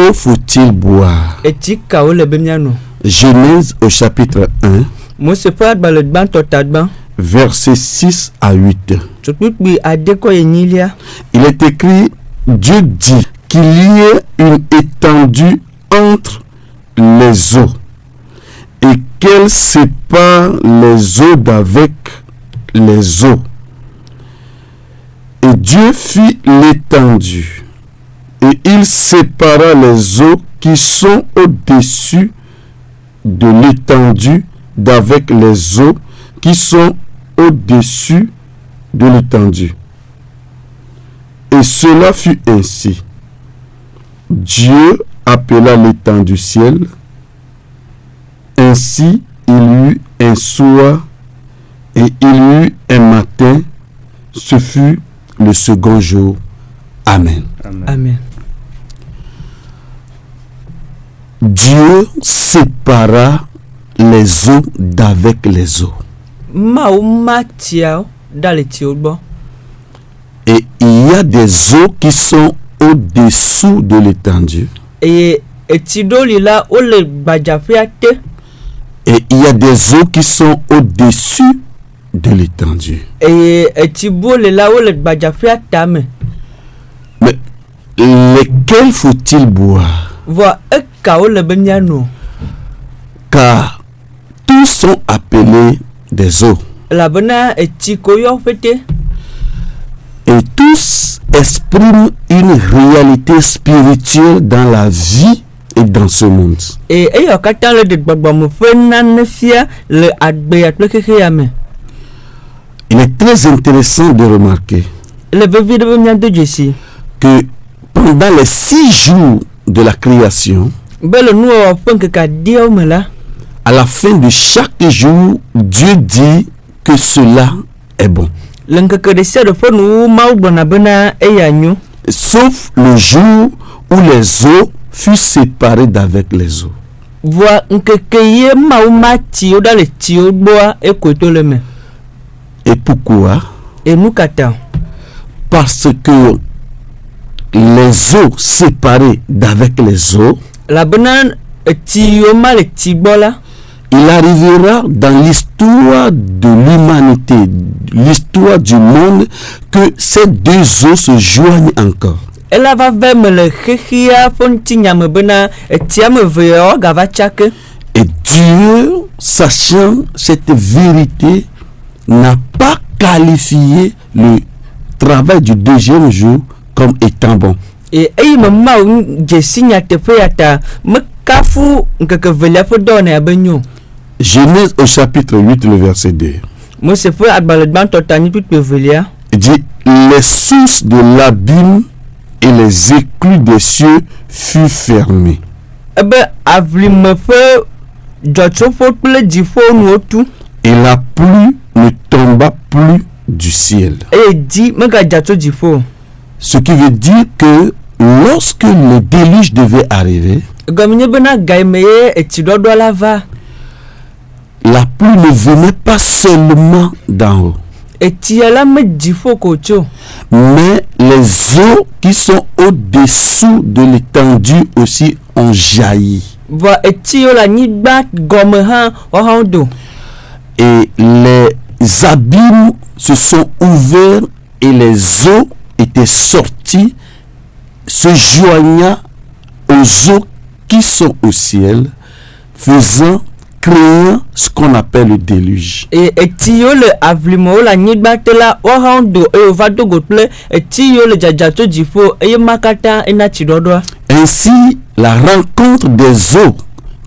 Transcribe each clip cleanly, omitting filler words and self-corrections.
eau faut-il boire? Genèse au chapitre 1, versets 6 à 8. Il est écrit, Dieu dit qu'il y ait une étendue entre les eaux et qu'elle sépare les eaux d'avec les eaux. Et Dieu fit l'étendue et il sépara les eaux qui sont au-dessus de l'étendue d'avec les eaux qui sont au-dessus de l'étendue. Et cela fut ainsi. Dieu appela l'étang du ciel. Ainsi il y eut un soir et il y eut un matin. Ce fut le second jour. Amen. Amen. Dieu sépara les eaux d'avec les eaux. Et il y a des eaux qui sont au-dessous de l'étendue. Et il y a des eaux qui sont au-dessus de l'étendue. Mais lesquels faut-il boire? Car tous sont appelés des eaux. Et tous expriment une réalité spirituelle dans la vie et dans ce monde. Il est très intéressant de remarquer que pendant les 6 jours de la création, à la fin de chaque jour, Dieu dit que cela est bon. Sauf le jour où les eaux furent séparées d'avec les eaux. Et pourquoi? Parce que les eaux séparées d'avec les eaux, il arrivera dans l'histoire de l'humanité, l'histoire du monde, que ces deux eaux se joignent encore. Et Dieu, sachant cette vérité, n'a pas qualifié le travail du deuxième jour comme étant bon. Genèse au chapitre 8, le verset 2. Il dit, les sources de l'abîme et les écluses des cieux furent fermés. Et la pluie ne tomba plus du ciel. Ce qui veut dire que lorsque le déluge devait arriver, la pluie ne venait pas seulement d'en haut, mais les eaux qui sont au-dessous de l'étendue aussi ont jailli. Et les abîmes se sont ouverts et les eaux étaient sorties, se joignant aux eaux qui sont au ciel, créant ce qu'on appelle le déluge. Ainsi, la rencontre des eaux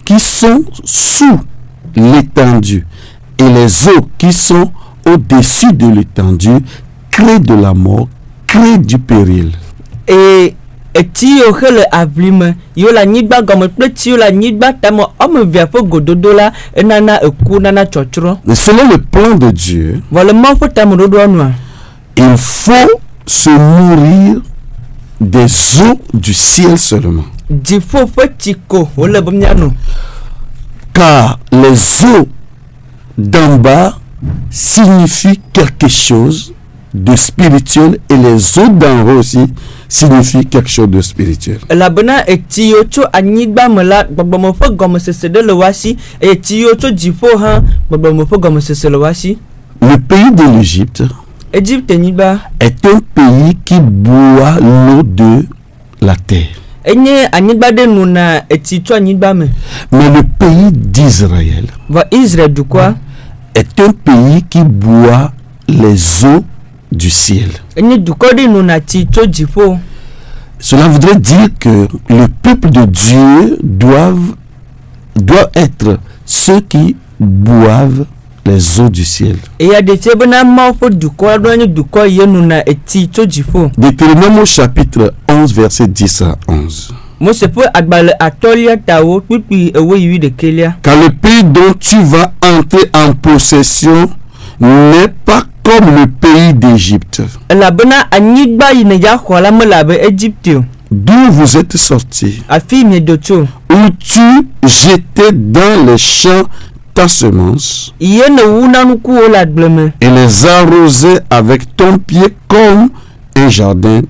qui sont sous l'étendue et les eaux qui sont au-dessus de l'étendue crée de la mort, crée du péril. Mais selon le plan de Dieu, il faut se nourrir des eaux du ciel seulement. Car les eaux d'en bas signifient quelque chose de spirituel et les eaux d'en haut aussi signifie quelque chose de spirituel. Elabena eti yo tso anyigba me la gbogbomo fo gomesese de le wasi eti yo tso dziƒo hã gbogbomo fo gomesese le wasi. Le pays de l'Égypte Égypte nyigba est un pays qui boit l'eau de la terre. enye anyigba de nuna eti tso anyigba me. Mais le pays d'Israël Va Israël du quoi est un pays qui boit les eaux du ciel. enye du ko de nuna ti tso dziƒo. Cela voudrait dire que le peuple de Dieu doit être ceux qui boivent les eaux du ciel. E ya de tie bena ma fo du ko do enye du ko ye nuna eti tso dziƒo. Deutéronome au chapitre 11 verset 10 à 11. Mo se po agbale atolia tawo pipi ewo yi de kelia. Car le pays dont tu vas entrer en possession n'est pas comme le pays d'Égypte, Elabena anyigba yi ne ya xɔ la me labe Égypte d'où vous êtes sortis, afi mi do tso. où tu jetais dans les champs ta semence Iye ne wuna nukuwo le agble me. et les arrosais avec ton pied comme un jardin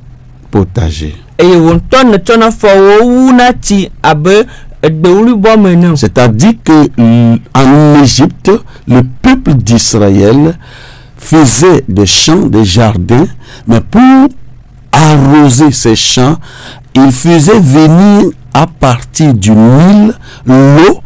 potager. Eye wo ŋutɔ ne tsɔna fɔ wo wuna ti abe egbewulibɔ me ne. C'est-à-dire que en Égypte, le peuple d'Israël faisait des champs, des jardins, mais pour arroser ces champs, il faisait venir à partir du Nil l'eau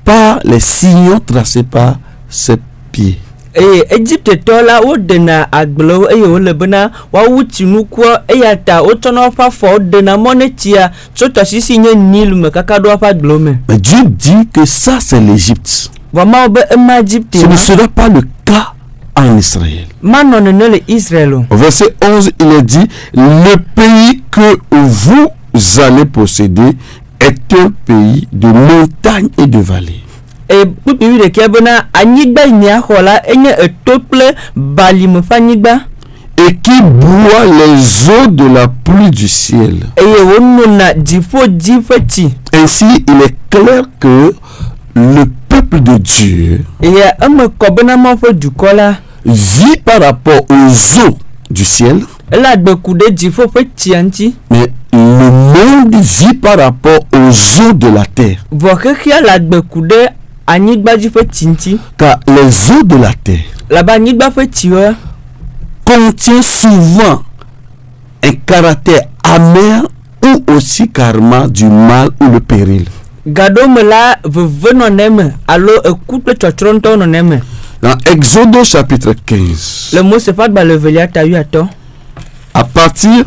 par les sillons tracés par ses pieds. Eye Égypte tɔ la wo dena agblewo eye wo le bena wa wuti nukuɔ eya ta wo tsɔna woƒe afɔwo dena mɔ ne tia tso tɔsisi nye Nil me kaka ɖo woƒe agblewo me. Mais Dieu dit que ça c'est l'Égypte. Vɔ mawo be ema Égypte Ce ne ma. sera pas le cas en Israël. Manɔ nene le Israël o. Au verset 11, il est dit, le pays que vous allez posséder est un pays de montagnes et de vallées. Eye kpukpi wi ɖeke bena anyigba yi mia xɔ la enye eto kple balime ƒe anyigba. Et qui boit les eaux de la pluie du ciel. Eye wo nona dziƒo dzi ƒe tsi. Ainsi, il est clair que le peuple de Dieu Eye eme kɔ bena ma ƒe dukɔ la vit par rapport aux eaux du ciel, ele agbeku ɖe dziƒo ƒe tsia ŋuti. mais le monde vit par rapport aux eaux de la terre. Vɔ xexea le agbeku ɖe anyigba dzi ƒe tsi ŋuti. Car les eaux de la terre Labe anyigba ƒe tsiwo contient souvent un caractère amer ou aussi carrément du mal ou le péril. gaɖo me la veve nɔnɛ me alo eku kple tsɔtsrɔ̃ ŋutɔ nɔnɛ me. Dans Exode chapitre 15, Le Mose ƒe agbalẽ velia ta 8. à partir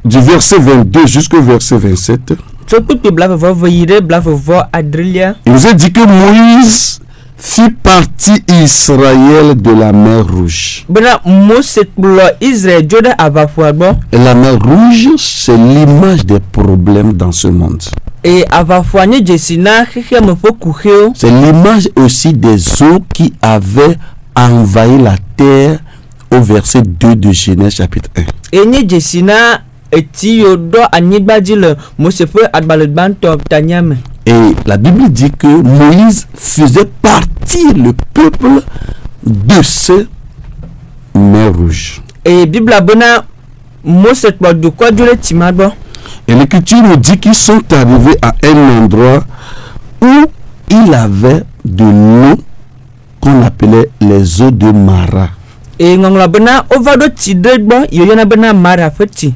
du verset 22 jusqu'au verset 27, Tso kpukpi blaveve yi ɖe blaveve adrelia. il nous est dit que Moïse fit partie Israël de la mer Rouge. Bena Mose kplɔ Israël dzo ɖe aʋaƒoa gbɔ. Et la mer Rouge, c'est l'image des problèmes dans ce monde. Eye aʋaƒoa nye dzesi na xexea me ƒe kuxewo. C'est l'image aussi des eaux qui avaient envahi la terre au verset 2 de Genèse chapitre 1. Eye nye dzesi na eti yiwo ɖɔ anyigba dzi le Mose ƒe agbalẽ gbãtɔ tanya me. Et la Bible dit que Moïse faisait partir le peuple de ces mers rouges. Eye Biblia bena Mose kplɔ dukɔ dzo ɖe tsi ma gbɔ. Et l'Écriture nous dit qu'ils sont arrivés à un endroit où il avait de l'eau qu'on appelait les eaux de Mara. Eye ŋɔŋlɔ bena wova ɖo tsi ɖe gbɔ yeyɔna bena Mara ƒe tsi.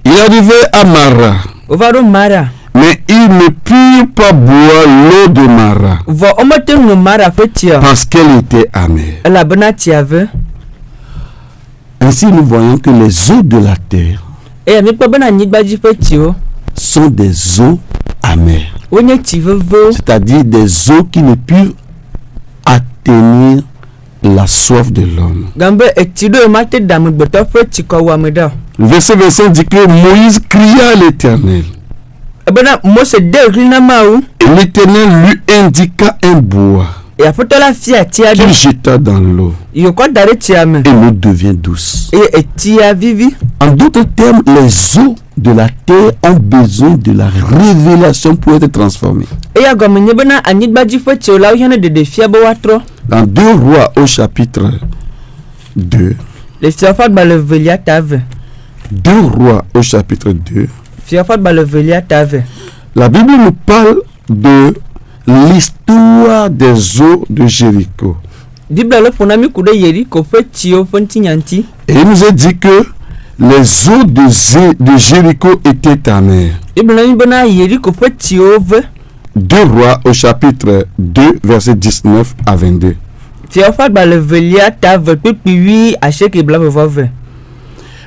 Il arrivait à Mara, Wova ɖo Mara. mais ils ne purent pas boire l'eau de Mara Vɔ womete ŋu Mara ƒe tsi o. parce qu'elle était amère. Elabena tsia ve. Ainsi, nous voyons que les eaux de la terre Eye mikpɔ bena anyigba dzi ƒe tsiwo sont des eaux amères, wonye tsi vevewo. c'est-à-dire des eaux qui ne peuvent atteindre la soif de l'homme. Gambe eti ɖo mate da amegbetɔ ƒe tsikɔwɔame ɖa o. Le verset 25 dit que Moïse cria à l'Éternel. Ebena Mose de ɣli na Mawu. Et l'Éternel lui indiqua un bois Eye aƒetɔ la fia ati aɖe. qu'il jeta dans l'eau Yòkɔ da ɖe tsia me. et l'eau devient douce. Eye etia vivi. En d'autres termes, les eaux de la terre ont besoin de la révélation pour être transformées. Eya gɔme nye bena anyigba dzi ƒe tsiwo la wohiã ne ɖeɖefia be woatrɔ. Dans 2 Rois au chapitre 2, Le fia ƒe agbalẽ velia ta ve. 2 Rois au chapitre 2, la Bible nous parle de l'histoire des eaux de Jéricho. Et il nous a dit que les eaux de Jéricho étaient amères. 2 Rois au chapitre 2, verset 19 à 22.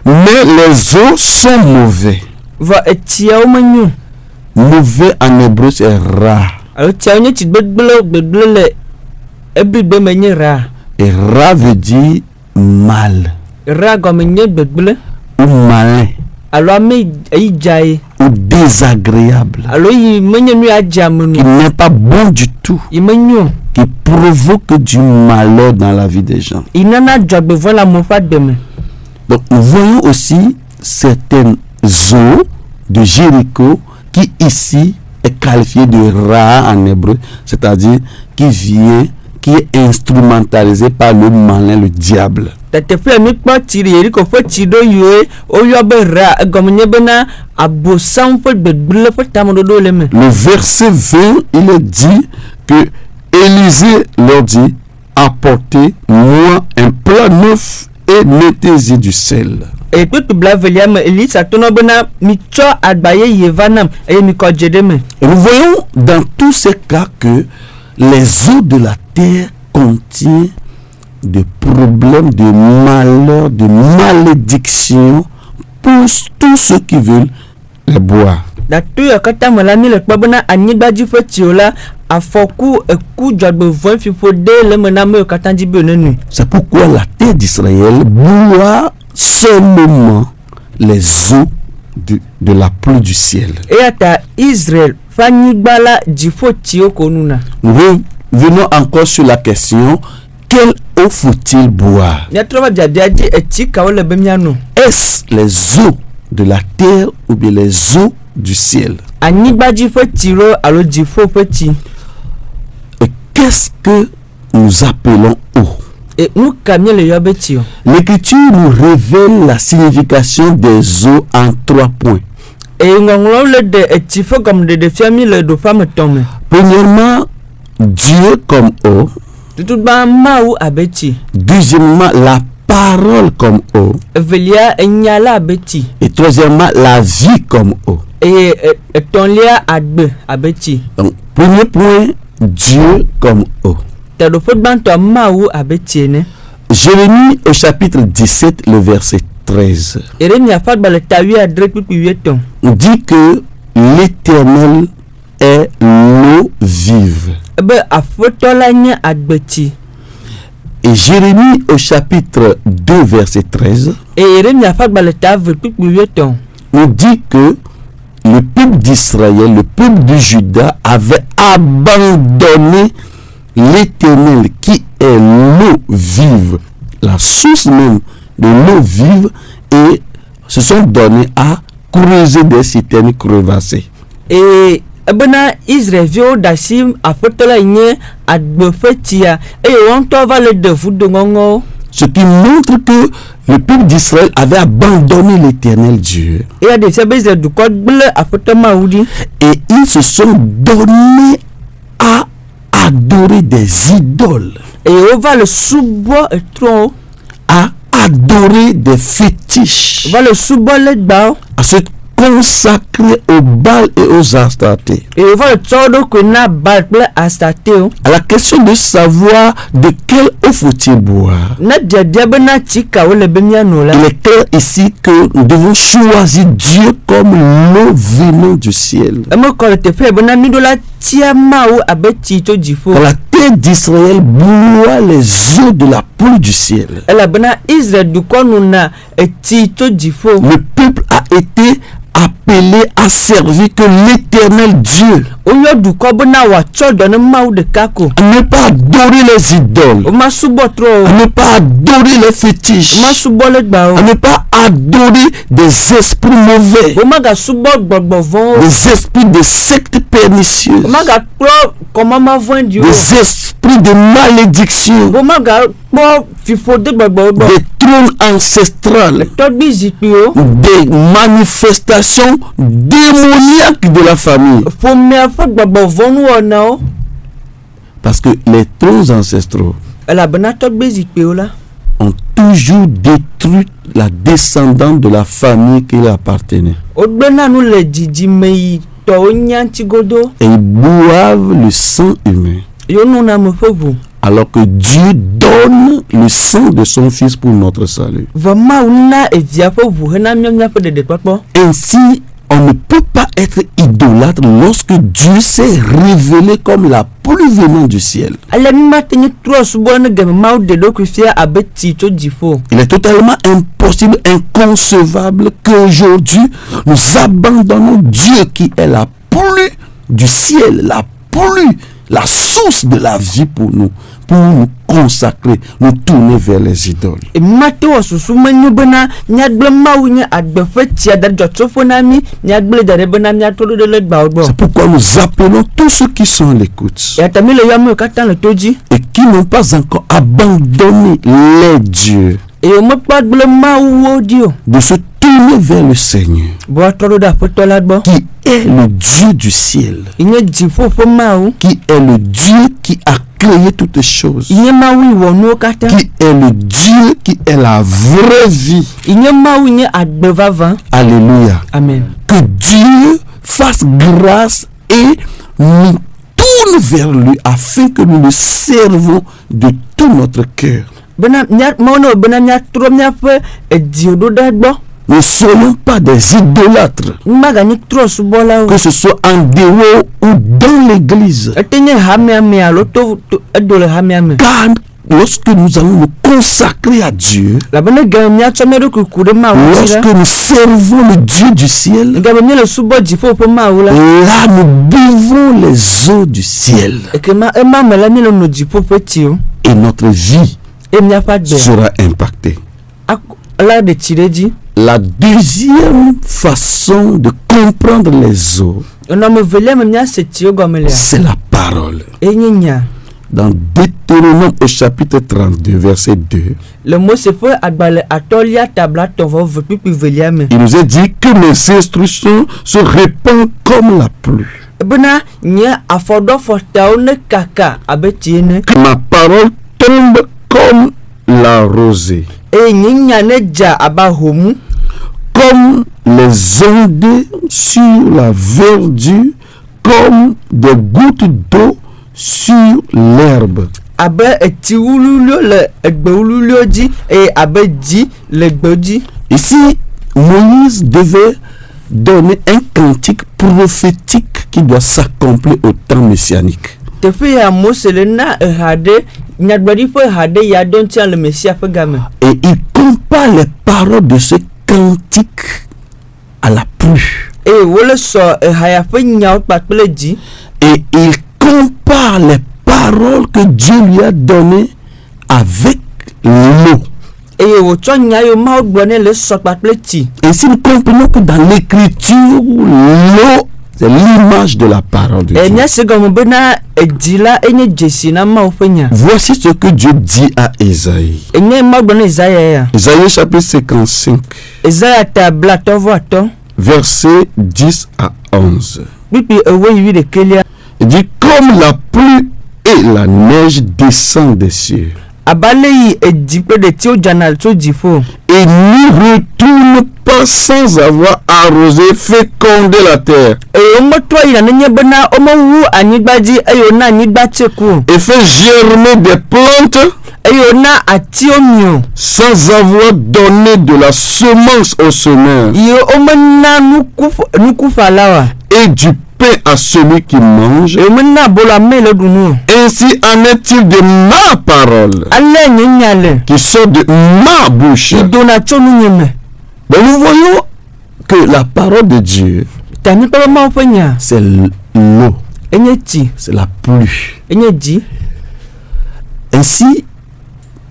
Mais les eaux sont mauvais. Mauvais en hébreu c'est ra. Et ra veut dire mal. Ou malin. Ou désagréable. Qui n'est pas bon du tout. Qui provoque du malheur dans la vie des gens. Donc nous voyons aussi certaines eaux de Jéricho qui ici est qualifiée de ra en hébreu, c'est-à-dire qui est instrumentalisé par le malin, le diable. Le verset 20, il est dit que Élisée leur dit: apportez-moi un plat neuf et mettez-y du sel. Et nous voyons dans tous ces cas que les eaux de la terre contiennent des problèmes, de malheur, de malédiction pour tous ceux qui veulent les boire. C'est pourquoi la terre d'Israël boit seulement les eaux de la pluie du ciel. Nous revenons encore sur la question: quelle eau faut-il boire? Est-ce les eaux de la terre ou bien les eaux du ciel? Et qu'est-ce que nous appelons eau? L'écriture nous révèle la signification des eaux en 3 points. Premièrement, Dieu comme eau. Deuxièmement, la parole comme eau. Et troisièmement, la vie comme eau. Donc, premier point, Dieu comme eau. Jérémie au chapitre 17, le verset 13. On dit que l'Éternel est l'eau vive. Et Jérémie au chapitre 2, verset 13. On dit que le peuple d'Israël, le peuple de Juda avait abandonné l'Éternel qui est l'eau vive, la source même de l'eau vive, et se sont donnés à creuser des citernes crevassées. Et Israël ce qui montre que le peuple d'Israël avait abandonné l'Éternel Dieu. Et ils se sont donnés à adorer des idoles. À adorer des fétiches. À se consacrer aux Baal et aux Astartés. À la question de savoir de quelle eau faut-il boire, il est clair ici que nous devons choisir Dieu comme l'eau venant du ciel. Quand la terre d'Israël boit les eaux de la pluie du ciel, le peuple a été appelé à servir que l'Éternel Dieu, à ne pas adorer les idoles, à ne pas adorer les fétiches, à ne pas adorer des esprits mauvais, des esprits de sectes pernicieuses, des esprits de malédiction, des trône ancestral, tɔgbi zikpuiwo des manifestations démoniaques de la famille. ƒomea ƒe gbɔgbɔ vɔnuwɔnawo Parce que les trônes ancestraux elabena tɔgbi zikpuiwo la ont toujours détruit la descendante de la famille qui leur appartenait. wogbena nu le dzidzimeyitɔwo nya ŋutigodo Et ils boivent le sang humain. yo nuname ƒe ʋu Alors que Dieu donne le sang de son Fils pour notre salut. vɔ mawu na evia ƒe ʋu hena míaƒe ɖeɖekpɔkpɔ. Ainsi, on ne peut pas être idolâtre lorsque Dieu s'est révélé comme la pluie venant du ciel. ale mímate nye trɔ subɔ ne geme mawu ɖe ɖokui fia abe tsi tso dziƒo. Il est totalement impossible, inconcevable qu'aujourd'hui nous abandonnons Dieu qui est la pluie du ciel, la pluie, la source de la vie pour nous consacrer, nous tourner vers les idoles. Mímate wɔ susu menyo bena míagblẽ mawu nye agbe ƒe tsia da ɖe dzɔtsoƒo na mí míagblẽ da ɖe bena míatrɔ ɖo ɖe le gbawo gbɔ. C'est pourquoi nous appelons tous ceux qui sont à l'écoute yata mi le yɔm katã le to dzi. et qui n'ont pas encore abandonné les dieux eye womekpɔ agblẽ mawuwo ɖi o. de se tourner vers le Seigneur bɔ trɔ ɖo ɖe aƒetɔ la gbɔ. qui est le Dieu du ciel, yi nye dziƒo ƒe mawu. qui est le Dieu qui a créé toutes choses, yi nye mawu yi wɔ nuwo katã. qui est le Dieu qui est la vraie vie. yi nye mawu yi nye agbe vavã. Alléluia. amen. Que Dieu fasse grâce et nous tourne vers lui afin que nous le servons de tout notre cœur. bena mawu ne wɔ bena míatrɔ míaƒe ediwo ɖo ɖe gbɔ. Ne soyons pas des idolâtres, mímaganye trɔ subɔlawo. que ce soit en dehors ou dans l'église. ete nye hameame alo to edo le hameame. Car lorsque nous allons nous consacrer à Dieu, labena geme míatsɔ mía ɖokui ku ɖe mawu dzi lorsque la. nous servons le Dieu du ciel, geme míele subɔ dziƒo ƒe mawu la. là nous buvons les eaux du ciel ekema ema me la míele no dziƒo ƒe tsiwo. et notre vie eye míaƒe agbe sera impactée. la ɖe tsi ɖe dzi. La deuxième façon de comprendre les eaux, nɔnɔme velia me míase tsiwo gɔme lea. c'est la parole. eye nye nya. Dans Deutéronome au chapitre 32, verset 2, le Mose ƒe agbalẽ atɔlia tabla tɔ̃ vɔ kpikpi velia me. il nous est dit que mes instructions se répandent comme la pluie. bena nye afɔɖɔfɔtawo ne kaka abe tsi ene. Que ma parole tombe comme la rosée, eye nye nya ne dza abe ahomu. comme les ondées sur la verdure, comme des gouttes d'eau sur l'herbe. abe etsi wululio le egbe wululio dzi eye abe dzi le gbe dzi. Ici, Moïse devait donner un cantique prophétique qui doit s'accomplir au temps messianique. teƒe ya Mose le na eha ɖe nyagblɔɖi ƒe ha ɖe ya ɖo ŋutia le Mesia ƒe game. Et il compare les paroles de ce cantique à la pluie. eye wole sɔ eha ya ƒe nyawo kpakple dzi. Et il compare les paroles que Dieu lui a données avec l'eau. eye wotsɔ nya yiwo mawo gblɔ nɛ le sɔ kpakple tsi. Et si nous comprenons que dans l'écriture, l'eau, c'est l'image de la parole de Dieu. míase gɔme bena edzi la enye dzesi na mawo ƒe nya. Voici ce que Dieu dit à Ésaïe. enye mawo gblɔ ne Isaya ya. Ésaïe chapitre 55, Isaya tabla tɔ̃ atɔ̃. versets 10 à 11. kpikpi ewo yi ɖekelia. Il dit, comme la pluie et la neige descendent des cieux, abale yi edzi kple ɖetiwo dzana tso dziƒo. et n'y retourne pas sans avoir arrosé, fécondé la terre, eye wometrɔ yina nenye bena womewu anyigba dzi eye wona anyigba tse ku o. et fait germer des plantes, eye wona atiwo mio. sans avoir donné de la semence aux semeurs, yi womena nukufala wa. et du pain à celui qui mange. eye womena abolo ame le ɖu nu o. Ainsi en est-il de ma parole ale nye nya le. qui sort de ma bouche. yi dona tso nunye me. Mais nous voyons que la parole de Dieu, ta mi kple mawo ƒe nya. c'est l'eau, enye tsi. c'est la pluie. enye dzi. Ainsi,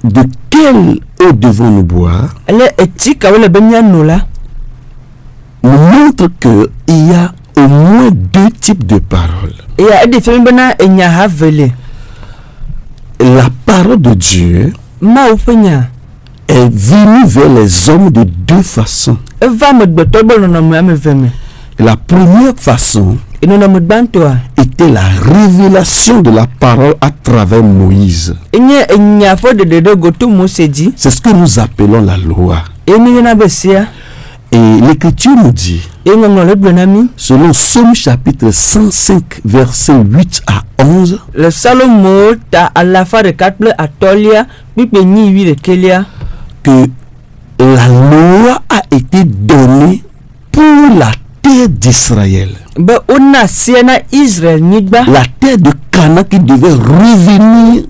de quelle eau devons-nous boire? ele etsi kawo le be míano la. Nous montre qu'il y a au moins deux types de paroles. eya eɖe fia mi bena enya ha vele. La parole de Dieu mawo ƒe nya. est venu vers les hommes de deux façons. eva amegbetɔ be nɔnɔme ame eve me. La première façon Nɔnɔme gbãtɔa était la révélation de la parole à travers Moïse. enye enya ƒe ɖeɖe ɖe goto Mose dzi. C'est ce que nous appelons la loi. Eye míeyɔna be sea. Et l'Écriture nous dit, Eye ŋɔŋlɔ le gblɔ na mí selon Psaume chapitre 105, versets 8 à 11, le Salomo ta alafa ɖeka kple atɔlia kpikpe nyi wi ɖekelia que la loi a été donnée pour la terre d'Israël. be wona sie na Israel nyigba La terre de Canaan qui devait revenir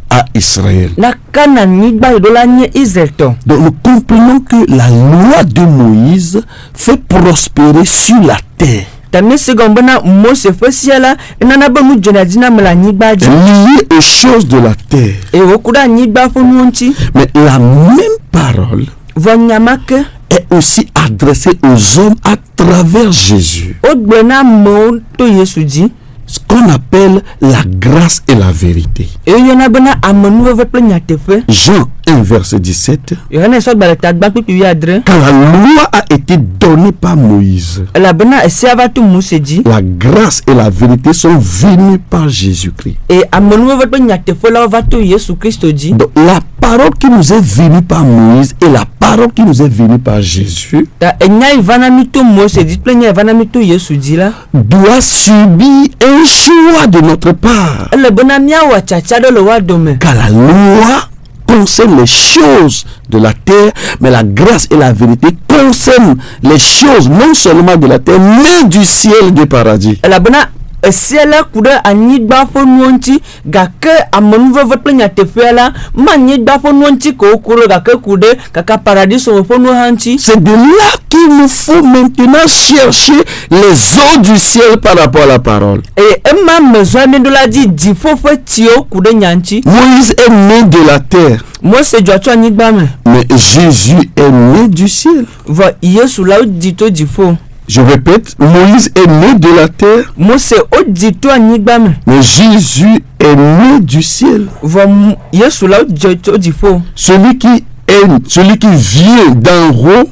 à Israël. na Canaan nyigba yi ɖo la nye Israel tɔ. Donc nous comprenons que la loi de Moïse fait prospérer sur la terre, Ta míese gɔm bena Mose ƒe sia la enana be nu dzɔna dzi na me le anyigba dzi liée aux choses de la terre. eye woku ɖe anyigba ƒe nuwo ŋuti. Mais la même parole Vɔ nya ma ke est aussi adressée aux hommes à travers Jésus. wogblɔ na amewo to Yesu dzi. Ce qu'on appelle la grâce et la vérité. Eye yɔna bena amenuveve kple nyateƒe. Jean 1 verset 17. Yohanes ƒe gbalẽtagba kpikpi 17. Quand la loi a été donnée par Moïse, Elabena esia va to Mose dzi la grâce et la vérité sont venues par Jésus-Christ. eye amenuveve kple nyateƒe la va to Yesu Kristo dzi. Donc la parole qui nous est venue par Moïse et la parole qui nous est venue par Jésus Ta enya yi va na mí to Mose dzi kple enya yi va na mí to Yesu dzi la doit subir un choix de notre part. ele bena míawɔ atsatsa ɖe le woa dome. Car la loi concerne les choses de la terre, mais la grâce et la vérité concernent les choses non seulement de la terre, mais du ciel du paradis. Elabena esia la ku ɖe anyigba ƒe nuwo ŋuti gake amenuveve kple nyateƒea la ma anyigba ƒe nuwo ŋuti ko woku ɖe gake ku ɖe kaka paradiso me ƒe nuwo hã ŋuti. C'est de là qu'il nous faut maintenant chercher les eaux du ciel par rapport à la parole. Eye ema me zɔa ne ɖo la dzi dziƒo ƒe tiwo ku ɖe nya ŋuti. Moïse est né de la terre, Mose dzɔ tso anyigba me mais Jésus est né du ciel. vɔ Yesu la wodzi to dziƒo. Je répète, Moïse est né de la terre, Mose wodzi to anyigba me mais Jésus est né du ciel. vɔ Yesu la wodzɔ to dziƒo. Celui qui vient d'en haut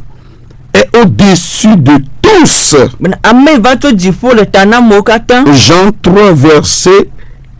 est au-dessus de tous. Bena ame yi va to dziƒo le ta na amewo katã. Jean 3 verset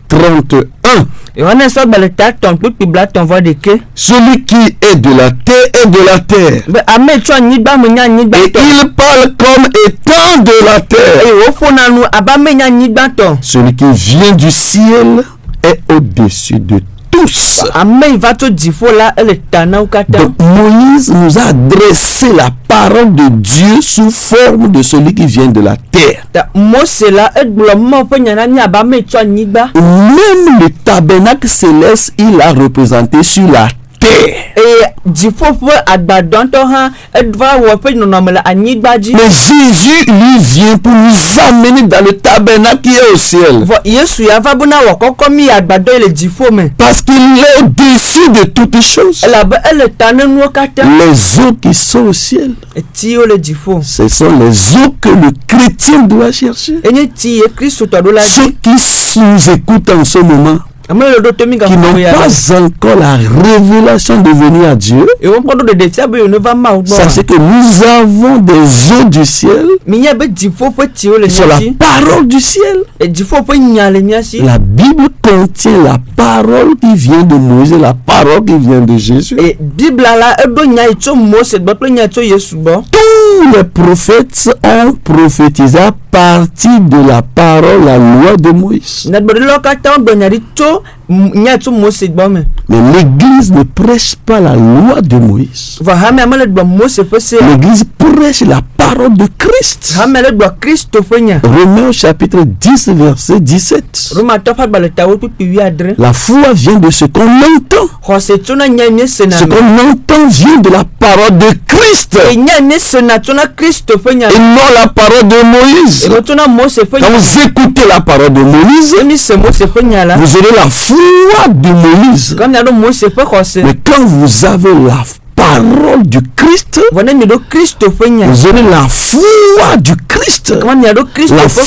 31. Yohanes ƒe gbalẽtatɔ̃ kpikpi 31. Celui qui est de la terre est de la terre. Be ame yi tso anyigba me nye anyigba Et tɔ. il parle comme étant de la terre. Eye woƒona nu abe ame yi nye anyigba tɔ. Celui qui vient du ciel est au-dessus de tous. Ame yi va to dziƒo la ele ta na wo katã. Donc Moïse nous a adressé la parole de Dieu sous forme de celui qui vient de la terre. Ta Mose la egblɔ Mawu ƒe nya na mí abe ame yi tso anyigba. Même le tabernacle céleste, il a représenté sur la terre. Eye dziƒo ƒe agbadɔ ŋutɔ hã eva wɔ ƒe nɔnɔme le anyigba dzi. Mais Jésus, lui, vient pour nous amener dans le tabernacle qui est au ciel. Vɔ Yesu ya va bena wòakɔkɔ mí yi agbadɔ yi le dziƒo me. Parce qu'il est au-dessus de toutes choses. Elabe ele ta ne nuwo katã. Les eaux qui sont au ciel, Etiwo le dziƒo. ce sont les eaux que le chrétien doit chercher. Enye ti ye Kristo tɔ ɖo la Ceux dzi. qui nous écoutent en ce moment, Ame yi le ɖo to mí qui n'ont gaƒoƒo ya la. pas encore la révélation de venir à Dieu, Ewo ŋkpɔ ɖo ɖeɖe fia be yewo ne va Mawu gbɔ. sachez que nous avons des eaux du ciel, Minya be dziƒo ƒe tiwo le sur mía la si. parole du ciel. Dziƒo ƒe nya le mía si. La Bible contient la parole qui vient de Moïse et la parole qui vient de Jésus. Et Bibla la eɖo nya yi tso Mose gbɔ kple nya yi tso Yesu gbɔ. Tous les prophètes ont prophétisé à partir de la parole, la loi de Moïse. Nyagblɔɖilawo katã wogblɔ nya ɖi tso nya yi tso Mose gbɔ me. Mais l'Église ne prêche pas la loi de Moïse. Vɔ hame ame le gblɔ Mose ƒe se. L'Église prêche la parole de Christ. Hame le gblɔ Kristo ƒe nya. Romains chapitre 10 verset 17. Romatɔ ƒe agbalẽtawo kpikpi 17. La foi vient de ce qu'on entend. Xɔse tsona nya yi míesena Ce me. qu'on entend vient de la parole de Christ Nya yi míesena tsona Kristo ƒe nya. et non la parole de Moïse. Ego tsona Mose ƒe Quand nya. vous écoutez la parole de Moïse, Ne míese Mose ƒe nya la. vous aurez la foi de Moïse. Quand mía ɖo Mose ƒe xɔse. Mais quand vous avez la parole du Christ, Christ, wana mi do Kristo fenya vous aurez la foi du Christ, kama ni do Kristo la foi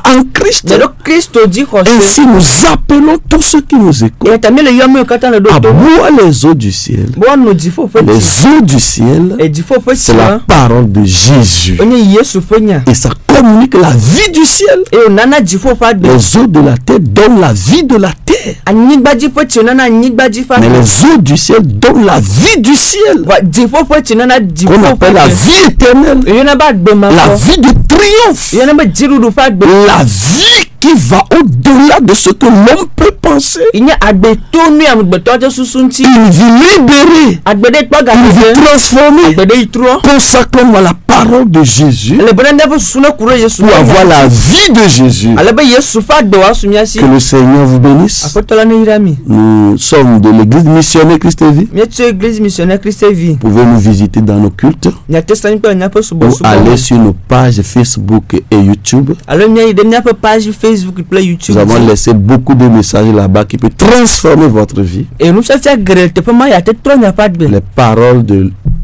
en Christ. do Kristo di ko Ainsi nous appelons tous ceux qui nous écoutent ya tamele yomo kata na do à to boire les eaux du ciel. bono di fo fo Les eaux du ciel, e di fo fo c'est la parole de Jésus. onye Yesu fenya Et ça communique la vie du ciel. e nana di fo fa de Les eaux de la terre donnent la vie de la terre. anyigba di fo ti nana anyigba di fa Mais les eaux du ciel donnent la vie du ciel. wa di fo ti nana di fo Qu'on appelle la vie éternelle. yona ba gbe ma La vie de triomphe. yona ba jirudu fa gbe La vie qui va au-delà de ce que l'homme peut penser. inya agbe to nu am gbe to susunti Une vie libérée. agbede to ga Une vie transformée. agbede itro Consacrons à la parole de Jésus le bonne ne suna kuro Yesu pour avoir la vie de Jésus. ale ba Yesu fa de wa sumiasi Que le Seigneur vous bénisse. apotola ne irami Nous sommes de l'église missionnaire Christ et Vie. mietso église missionnaire Christ vie Vous pouvez nous visiter dans nos cultes nya testani pa nya pa subo ou subo aller sur nos pages Facebook et YouTube. alors nya ide nya pa page Facebook et YouTube Nous avons laissé beaucoup de messages là-bas qui peuvent transformer votre vie. et nous ça fait grete pa ma ya te tro nya pa de Les paroles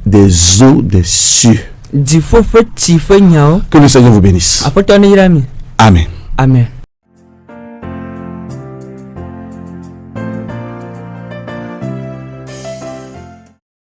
des eaux des cieux. di fo ti fo nya Que le Seigneur vous bénisse. apotola ne irami Amen. amen.